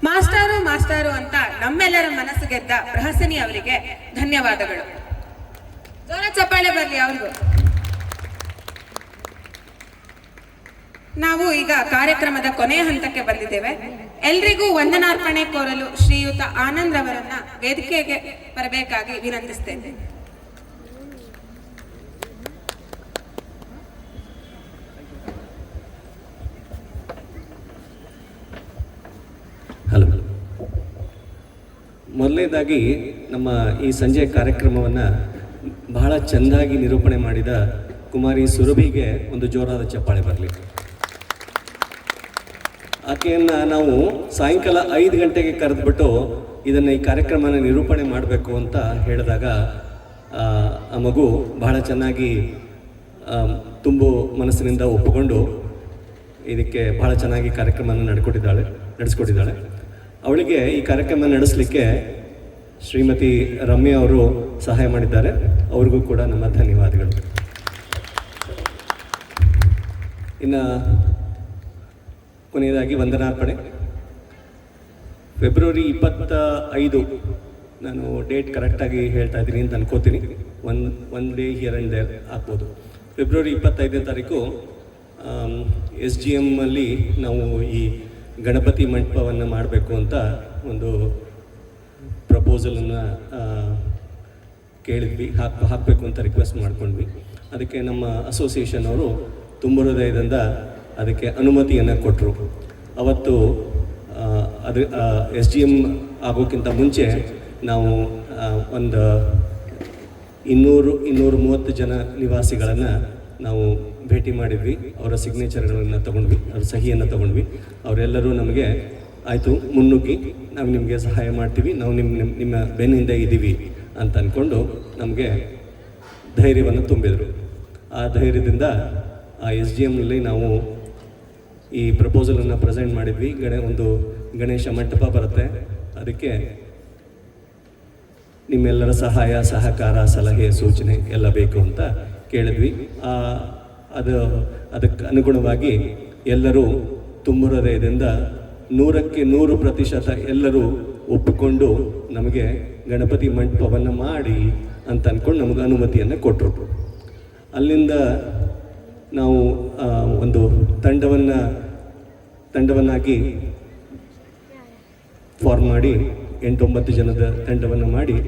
ಮಾಸ್ಟಾರು ಅಂತ ನಮ್ಮೆಲ್ಲರ ಮನಸ್ಸು ಗೆದ್ದ ಪ್ರಹಸನಿ ಅವರಿಗೆ ಧನ್ಯವಾದಗಳು. ಜೋರ ಚಪ್ಪಾಳೆ ಬರಲಿ ಅವ್ರಿಗೂ. ನಾವು ಈಗ ಕಾರ್ಯಕ್ರಮದ ಕೊನೆಯ ಹಂತಕ್ಕೆ ಬಂದಿದ್ದೇವೆ. ಎಲ್ರಿಗೂ ವಂದನಾರ್ಪಣೆ ಕೋರಲು ಶ್ರೀಯುತ ಆನಂದ್ ರವರನ್ನ ವೇದಿಕೆಗೆ ಬರಬೇಕಾಗಿ ವಿನಂತಿಸ್ತೇನೆ. ಹಲೋ. ಮೊದಲನೇದಾಗಿ ನಮ್ಮ ಈ ಸಂಜೆ ಕಾರ್ಯಕ್ರಮವನ್ನು ಬಹಳ ಚೆಂದಾಗಿ ನಿರೂಪಣೆ ಮಾಡಿದ ಕುಮಾರಿ ಸುರಭಿಗೆ ಒಂದು ಜೋರಾದ ಚಪ್ಪಾಳೆ ಬರಲಿ. ಆಕೆಯನ್ನು ನಾವು ಸಾಯಂಕಾಲ 5 ಗಂಟೆಗೆ ಕರೆದುಬಿಟ್ಟು ಇದನ್ನು ಈ ಕಾರ್ಯಕ್ರಮನ ನಿರೂಪಣೆ ಮಾಡಬೇಕು ಅಂತ ಹೇಳಿದಾಗ ಆ ಮಗು ಬಹಳ ಚೆನ್ನಾಗಿ ತುಂಬು ಮನಸ್ಸಿನಿಂದ ಒಪ್ಪಿಕೊಂಡು ಇದಕ್ಕೆ ಬಹಳ ಚೆನ್ನಾಗಿ ಕಾರ್ಯಕ್ರಮನ ನಡೆಸ್ಕೊಟ್ಟಿದ್ದಾಳೆ. ಅವಳಿಗೆ ಈ ಕಾರ್ಯಕ್ರಮ ನಡೆಸಲಿಕ್ಕೆ ಶ್ರೀಮತಿ ರಮ್ಯಾ ಅವರು ಸಹಾಯ ಮಾಡಿದ್ದಾರೆ. ಅವ್ರಿಗೂ ಕೂಡ ನಮ್ಮ ಧನ್ಯವಾದಗಳು. ಇನ್ನು ಕೊನೆಯದಾಗಿ ವಂದನಾರ್ಪಣೆ. ಫೆಬ್ರವರಿ 25, ನಾನು ಡೇಟ್ ಕರೆಕ್ಟಾಗಿ ಹೇಳ್ತಾ ಇದ್ದೀನಿ ಅಂತ ಅನ್ಕೋತೀನಿ. One day here and there ಆಗ್ಬೋದು. ಫೆಬ್ರವರಿ 25ನೇ ತಾರೀಕು SGM ಅಲ್ಲಿ ನಾವು ಈ ಗಣಪತಿ ಮಂಟಪವನ್ನು ಮಾಡಬೇಕು ಅಂತ ಒಂದು ಪ್ರಪೋಸಲನ್ನು ಕೇಳಿದ್ವಿ. ಹಾಕಬೇಕು ಅಂತ ರಿಕ್ವೆಸ್ಟ್ ಮಾಡ್ಕೊಂಡ್ವಿ. ಅದಕ್ಕೆ ನಮ್ಮ ಅಸೋಸಿಯೇಷನ್ ಅವರು ತುಂಬ ಹೃದಯದಿಂದ ಅದಕ್ಕೆ ಅನುಮತಿಯನ್ನು ಕೊಟ್ಟರು. ಅವತ್ತು ಅದು SGM ಆಗೋಕ್ಕಿಂತ ಮುಂಚೆ ನಾವು ಒಂದು 230 ಜನ ನಿವಾಸಿಗಳನ್ನು ನಾವು ಭೇಟಿ ಮಾಡಿದ್ವಿ. ಅವರ ಸಿಗ್ನೇಚರ್ಗಳನ್ನು ತೊಗೊಂಡ್ವಿ, ಅವ್ರ ಸಹಿಯನ್ನು ತೊಗೊಂಡ್ವಿ. ಅವರೆಲ್ಲರೂ ನಮಗೆ ಆಯಿತು, ಮುನ್ನುಗ್ಗಿ ನಾವು ನಿಮಗೆ ಸಹಾಯ ಮಾಡ್ತೀವಿ, ನಾವು ನಿಮ್ಮ ಬೆನ್ನಿಂದ ಇದ್ದೀವಿ ಅಂತ ಅಂದ್ಕೊಂಡು ನಮಗೆ ಧೈರ್ಯವನ್ನು ತುಂಬಿದರು. ಆ ಧೈರ್ಯದಿಂದ ಆ SGMನಲ್ಲಿ ನಾವು ಈ ಪ್ರಪೋಸಲನ್ನು ಪ್ರೆಸೆಂಟ್ ಮಾಡಿದ್ವಿ. ಒಂದು ಗಣೇಶ ಮಂಟಪ ಬರುತ್ತೆ, ಅದಕ್ಕೆ ನಿಮ್ಮೆಲ್ಲರ ಸಹಾಯ, ಸಹಕಾರ, ಸಲಹೆ, ಸೂಚನೆ ಎಲ್ಲ ಬೇಕು ಅಂತ ಕೇಳಿದ್ವಿ. ಅದಕ್ಕೆ ಅನುಗುಣವಾಗಿ ಎಲ್ಲರೂ ತುಂಬ ಹೃದಯದಿಂದ 100ಕ್ಕೆ 100% ಎಲ್ಲರೂ ಒಪ್ಪಿಕೊಂಡು ನಮಗೆ ಗಣಪತಿ ಮಂಟಪವನ್ನು ಮಾಡಿ ಅಂತ ಅಂದ್ಕೊಂಡು ನಮಗೆ ಅನುಮತಿಯನ್ನು ಕೊಟ್ಟರು. ಅಲ್ಲಿಂದ ನಾವು ಒಂದು ತಂಡವನ್ನಾಗಿ ಫಾರ್ಮ್ ಮಾಡಿ 8-9 ಜನದ ತಂಡವನ್ನು ಮಾಡಿ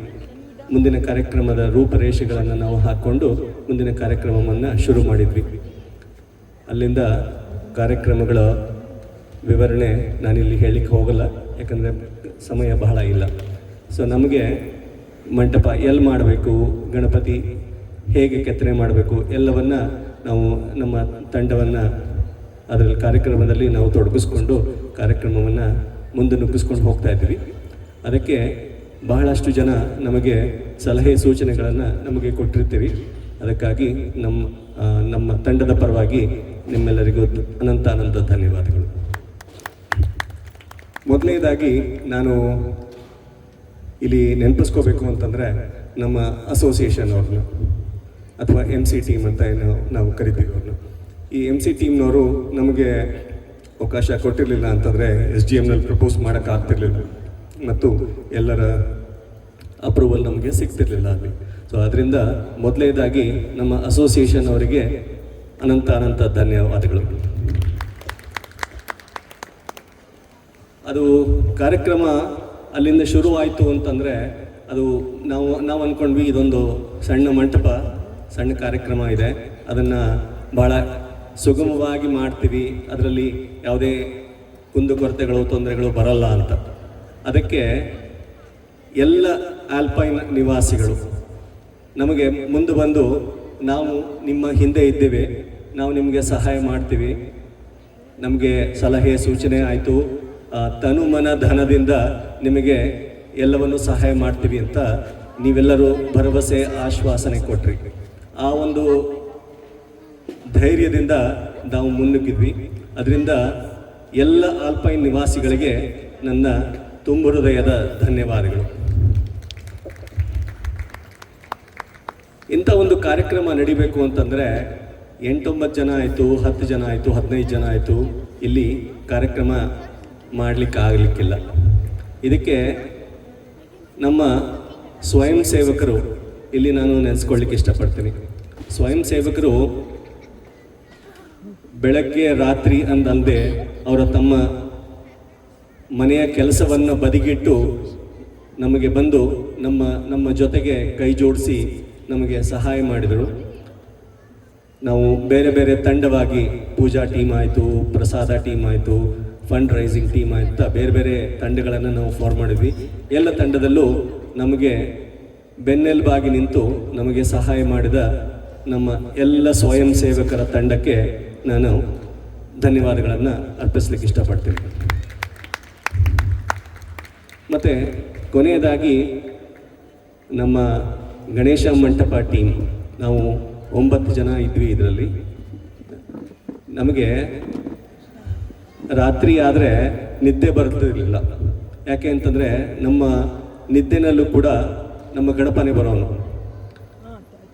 ಮುಂದಿನ ಕಾರ್ಯಕ್ರಮದ ರೂಪರೇಷೆಗಳನ್ನು ನಾವು ಹಾಕ್ಕೊಂಡು ಮುಂದಿನ ಕಾರ್ಯಕ್ರಮವನ್ನು ಶುರು ಮಾಡಿದ್ವಿ. ಅಲ್ಲಿಂದ ಕಾರ್ಯಕ್ರಮಗಳ ವಿವರಣೆ ನಾನಿಲ್ಲಿ ಹೇಳಲಿಕ್ಕೆ ಹೋಗಲ್ಲ, ಯಾಕಂದರೆ ಸಮಯ ಬಹಳ ಇಲ್ಲ. ಸೊ ನಮಗೆ ಮಂಟಪ ಎಲ್ಲಿ ಮಾಡಬೇಕು, ಗಣಪತಿ ಹೇಗೆ ಕೆತ್ತನೆ ಮಾಡಬೇಕು ಎಲ್ಲವನ್ನು ನಾವು ನಮ್ಮ ತಂಡವನ್ನು ಅದರಲ್ಲಿ ಕಾರ್ಯಕ್ರಮದಲ್ಲಿ ನಾವು ತೊಡಗಿಸ್ಕೊಂಡು ಕಾರ್ಯಕ್ರಮವನ್ನು ಮುಂದೆ ನುಗ್ಗಿಸ್ಕೊಂಡು ಹೋಗ್ತಾ ಇದ್ವಿ. ಅದಕ್ಕೆ ಬಹಳಷ್ಟು ಜನ ನಮಗೆ ಸಲಹೆ ಸೂಚನೆಗಳನ್ನು ನಮಗೆ ಕೊಟ್ಟಿರ್ತೀವಿ. ಅದಕ್ಕಾಗಿ ನಮ್ಮ ತಂಡದ ಪರವಾಗಿ ನಿಮ್ಮೆಲ್ಲರಿಗೂ ಅನಂತ ಧನ್ಯವಾದಗಳು. ಮೊದಲನೇದಾಗಿ ನಾನು ಇಲ್ಲಿ ನೆನಪಿಸ್ಕೋಬೇಕು ಅಂತಂದರೆ ನಮ್ಮ ಅಸೋಸಿಯೇಷನ್ ಅವ್ರನ್ನ ಅಥವಾ MC ಟೀಮ್ ಅಂತ ಏನು ನಾವು ಕರಿತೀವಿ ಅವ್ರನ್ನ. ಈ MC ಟೀಮ್ನವರು ನಮಗೆ ಅವಕಾಶ ಕೊಟ್ಟಿರಲಿಲ್ಲ ಅಂತಂದರೆ SGMನಲ್ಲಿ ಪ್ರಪೋಸ್ ಮಾಡೋಕ್ಕಾಗ್ತಿರ್ಲಿಲ್ಲ ಮತ್ತು ಎಲ್ಲರ ಅಪ್ರೂವಲ್ ನಮಗೆ ಸಿಗ್ತಿರ್ಲಿಲ್ಲ ಅಲ್ಲಿ. ಸೊ ಅದರಿಂದ ಮೊದಲನೇದಾಗಿ ನಮ್ಮ ಅಸೋಸಿಯೇಷನ್ ಅವರಿಗೆ ಅನಂತ ಧನ್ಯವಾದಗಳು. ಅದು ಕಾರ್ಯಕ್ರಮ ಅಲ್ಲಿಂದ ಶುರು ಆಯಿತು ಅಂತಂದರೆ ಅದು ನಾವು ಅಂದ್ಕೊಂಡ್ವಿ ಇದೊಂದು ಸಣ್ಣ ಮಂಟಪ, ಸಣ್ಣ ಕಾರ್ಯಕ್ರಮ ಇದೆ, ಅದನ್ನು ಭಾಳ ಸುಗಮವಾಗಿ ಮಾಡ್ತೀವಿ, ಅದರಲ್ಲಿ ಯಾವುದೇ ಕುಂದುಕೊರತೆಗಳು ತೊಂದರೆಗಳು ಬರಲ್ಲ ಅಂತ. ಅದಕ್ಕೆ ಎಲ್ಲ ಆಲ್ಪೈನ್ ನಿವಾಸಿಗಳು ನಮಗೆ ಮುಂದೆ ಬಂದು ನಾವು ನಿಮ್ಮ ಹಿಂದೆ ಇದ್ದೇವೆ, ನಾವು ನಿಮಗೆ ಸಹಾಯ ಮಾಡ್ತೀವಿ, ನಮಗೆ ಸಲಹೆ ಸೂಚನೆ ಆಯಿತು, ತನು ಮನ ಧನದಿಂದ ನಿಮಗೆ ಎಲ್ಲವನ್ನು ಸಹಾಯ ಮಾಡ್ತೀವಿ ಅಂತ ನೀವೆಲ್ಲರೂ ಭರವಸೆ ಆಶ್ವಾಸನೆ ಕೊಟ್ರಿ. ಆ ಒಂದು ಧೈರ್ಯದಿಂದ ನಾವು ಮುನ್ನುಗ್ಗಿದ್ವಿ. ಅದರಿಂದ ಎಲ್ಲ ಆಲ್ಪೈನ್ ನಿವಾಸಿಗಳಿಗೆ ನನ್ನ ತುಂಬ ಹೃದಯದ ಧನ್ಯವಾದಗಳು. ಇಂಥ ಒಂದು ಕಾರ್ಯಕ್ರಮ ನಡಿಬೇಕು ಅಂತಂದರೆ 8-9 ಜನ ಆಯಿತು, 10 ಜನ ಆಯಿತು, 15 ಜನ ಆಯಿತು, ಇಲ್ಲಿ ಕಾರ್ಯಕ್ರಮ ಮಾಡಲಿಕ್ಕೆ ಆಗಲಿಕ್ಕಿಲ್ಲ. ಇದಕ್ಕೆ ನಮ್ಮ ಸ್ವಯಂ ಸೇವಕರು ಇಲ್ಲಿ ನಾನು ನೆನೆಸ್ಕೊಳ್ಳಿಕ್ಕೆ ಇಷ್ಟಪಡ್ತೀನಿ. ಸ್ವಯಂ ಸೇವಕರು ಬೆಳಗ್ಗೆ ರಾತ್ರಿ ಅಂದಲ್ಲದೆ ಅವರ ತಮ್ಮ ಮನೆಯ ಕೆಲಸವನ್ನು ಬದಿಗಿಟ್ಟು ನಮಗೆ ಬಂದು ನಮ್ಮ ಜೊತೆಗೆ ಕೈ ಜೋಡಿಸಿ ನಮಗೆ ಸಹಾಯ ಮಾಡಿದರು. ನಾವು ಬೇರೆ ಬೇರೆ ತಂಡವಾಗಿ ಪೂಜಾ ಟೀಮ್ ಆಯಿತು, ಪ್ರಸಾದ ಟೀಮ್ ಆಯಿತು, ಫಂಡ್ ರೈಸಿಂಗ್ ಟೀಮ್ ಆಯಿತು, ಬೇರೆ ಬೇರೆ ತಂಡಗಳನ್ನು ನಾವು ಫಾರ್ಮ್ ಮಾಡಿದ್ವಿ. ಎಲ್ಲ ತಂಡದಲ್ಲೂ ನಮಗೆ ಬೆನ್ನೆಲುಬಾಗಿ ನಿಂತು ನಮಗೆ ಸಹಾಯ ಮಾಡಿದ ನಮ್ಮ ಎಲ್ಲ ಸ್ವಯಂ ಸೇವಕರ ತಂಡಕ್ಕೆ ನಾನು ಧನ್ಯವಾದಗಳನ್ನು ಅರ್ಪಿಸ್ಲಿಕ್ಕೆ ಇಷ್ಟಪಡ್ತೀನಿ. ಮತ್ತು ಕೊನೆಯದಾಗಿ ನಮ್ಮ ಗಣೇಶ ಮಂಟಪ ಟೀಮ್, ನಾವು 9 ಜನ ಇದ್ವಿ ಇದರಲ್ಲಿ. ನಮಗೆ ರಾತ್ರಿ ಆದರೆ ನಿದ್ದೆ ಬರ್ತಿರಲಿಲ್ಲ. ಯಾಕೆ ಅಂತಂದರೆ ನಮ್ಮ ನಿದ್ದೆನಲ್ಲೂ ಕೂಡ ನಮ್ಮ ಗಣಪನೇ ಬರೋನು.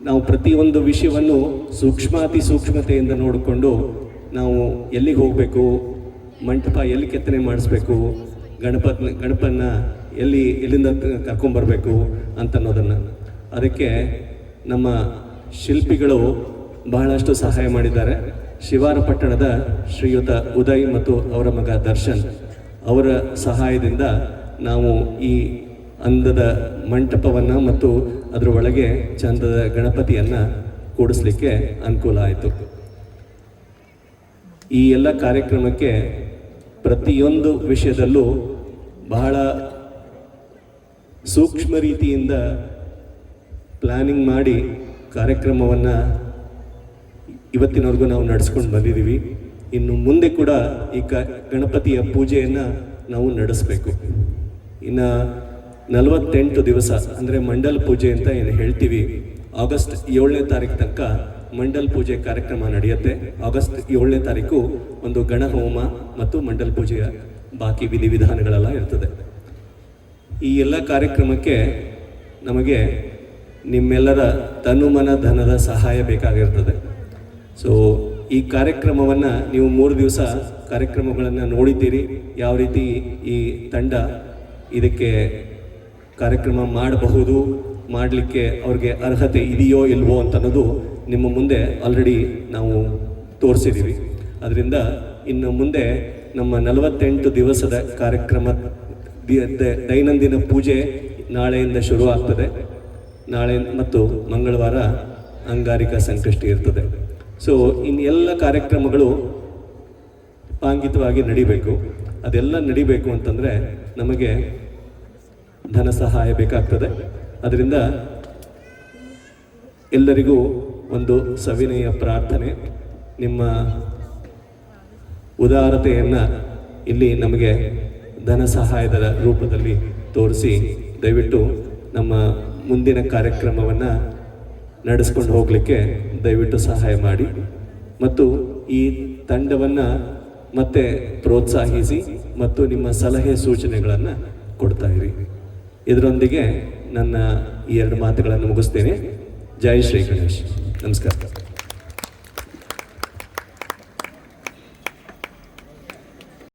ನಾವು ಪ್ರತಿಯೊಂದು ವಿಷಯವನ್ನು ಅತಿ ಸೂಕ್ಷ್ಮತೆಯಿಂದ ನೋಡಿಕೊಂಡು ನಾವು ಎಲ್ಲಿಗೆ ಹೋಗಬೇಕು, ಮಂಟಪ ಎಲ್ಲಿ ಕೆತ್ತನೆ ಮಾಡಿಸ್ಬೇಕು, ಗಣಪನ ಎಲ್ಲಿಂದ ಕರ್ಕೊಂಬರ್ಬೇಕು ಅಂತನ್ನೋದನ್ನು, ಅದಕ್ಕೆ ನಮ್ಮ ಶಿಲ್ಪಿಗಳು ಬಹಳಷ್ಟು ಸಹಾಯ ಮಾಡಿದ್ದಾರೆ. ಶಿವಾರ ಪಟ್ಟಣದ ಶ್ರೀಯುತ ಉದಯ್ ಮತ್ತು ಅವರ ಮಗ ದರ್ಶನ್ ಅವರ ಸಹಾಯದಿಂದ ನಾವು ಈ ಅಂದದ ಮಂಟಪವನ್ನು ಮತ್ತು ಅದರ ಒಳಗೆ ಚಂದದ ಗಣಪತಿಯನ್ನು ಕೂಡಿಸ್ಲಿಕ್ಕೆ ಅನುಕೂಲ ಆಯಿತು. ಈ ಎಲ್ಲ ಕಾರ್ಯಕ್ರಮಕ್ಕೆ ಪ್ರತಿಯೊಂದು ವಿಷಯದಲ್ಲೂ ಬಹಳ ಸೂಕ್ಷ್ಮ ರೀತಿಯಿಂದ ಪ್ಲ್ಯಾನಿಂಗ್ ಮಾಡಿ ಕಾರ್ಯಕ್ರಮವನ್ನು ಇವತ್ತಿನವರೆಗೂ ನಾವು ನಡೆಸ್ಕೊಂಡು ಬಂದಿದ್ದೀವಿ. ಇನ್ನು ಮುಂದೆ ಕೂಡ ಈ ಗಣಪತಿಯ ಪೂಜೆಯನ್ನು ನಾವು ನಡೆಸಬೇಕು. ಇನ್ನು 48 ದಿವಸ ಅಂದರೆ ಮಂಡಲ್ ಪೂಜೆ ಅಂತ ಏನು ಹೇಳ್ತೀವಿ, ಆಗಸ್ಟ್ 7ನೇ ತಾರೀಕು ತನಕ ಮಂಡಲ್ ಪೂಜೆ ಕಾರ್ಯಕ್ರಮ ನಡೆಯುತ್ತೆ. ಆಗಸ್ಟ್ 7ನೇ ತಾರೀಕು ಒಂದು ಗಣಹೋಮ ಮತ್ತು ಮಂಡಲ್ ಪೂಜೆಯ ಬಾಕಿ ವಿಧಿವಿಧಾನಗಳೆಲ್ಲ ಇರ್ತದೆ. ಈ ಎಲ್ಲ ಕಾರ್ಯಕ್ರಮಕ್ಕೆ ನಮಗೆ ನಿಮ್ಮೆಲ್ಲರ ತನುಮನ ಧನದ ಸಹಾಯ ಬೇಕಾಗಿರ್ತದೆ. ಸೊ ಈ ಕಾರ್ಯಕ್ರಮವನ್ನು ನೀವು 3 ದಿವಸ ಕಾರ್ಯಕ್ರಮಗಳನ್ನು ನೋಡಿದ್ದೀರಿ. ಯಾವ ರೀತಿ ಈ ತಂಡ ಇದಕ್ಕೆ ಕಾರ್ಯಕ್ರಮ ಮಾಡಲಿಕ್ಕೆ ಅವ್ರಿಗೆ ಅರ್ಹತೆ ಇದೆಯೋ ಇಲ್ವೋ ಅಂತ ಅನ್ನೋದು ನಿಮ್ಮ ಮುಂದೆ ಆಲ್ರೆಡಿ ನಾವು ತೋರಿಸಿದ್ದೀವಿ. ಅದರಿಂದ ಇನ್ನು ಮುಂದೆ ನಮ್ಮ 48 ದಿವಸದ ಕಾರ್ಯಕ್ರಮ ದೈನಂದಿನ ಪೂಜೆ ನಾಳೆಯಿಂದ ಶುರು ಆಗ್ತದೆ. ನಾಳೆ ಮತ್ತು ಮಂಗಳವಾರ ಅಂಗಾರಿಕಾ ಸಂಕಷ್ಟಿ ಇರ್ತದೆ. ಸೊ ಇನ್ನೆಲ್ಲ ಕಾರ್ಯಕ್ರಮಗಳು ಪಾಂಗಿತವಾಗಿ ನಡಿಬೇಕು. ಅದೆಲ್ಲ ನಡಿಬೇಕು ಅಂತಂದರೆ ನಮಗೆ ಧನ ಸಹಾಯ ಬೇಕಾಗ್ತದೆ. ಅದರಿಂದ ಎಲ್ಲರಿಗೂ ಒಂದು ಸವಿನಯ ಪ್ರಾರ್ಥನೆ, ನಿಮ್ಮ ಉದಾರತೆಯನ್ನು ಇಲ್ಲಿ ನಮಗೆ ಧನ ಸಹಾಯದ ರೂಪದಲ್ಲಿ ತೋರಿಸಿ ದಯವಿಟ್ಟು ನಮ್ಮ ಮುಂದಿನ ಕಾರ್ಯಕ್ರಮವನ್ನು ನಡೆಸ್ಕೊಂಡು ಹೋಗಲಿಕ್ಕೆ ದಯವಿಟ್ಟು ಸಹಾಯ ಮಾಡಿ ಮತ್ತು ಈ ತಂಡವನ್ನು ಮತ್ತೆ ಪ್ರೋತ್ಸಾಹಿಸಿ ಮತ್ತು ನಿಮ್ಮ ಸಲಹೆ ಸೂಚನೆಗಳನ್ನು ಕೊಡ್ತಾ ಇರಿ. ಇದರೊಂದಿಗೆ ನನ್ನ ಈ 2 ಮಾತುಗಳನ್ನು ಮುಗಿಸ್ತೇನೆ. ಜೈ ಶ್ರೀ ಗಣೇಶ್. ನಮಸ್ಕಾರ.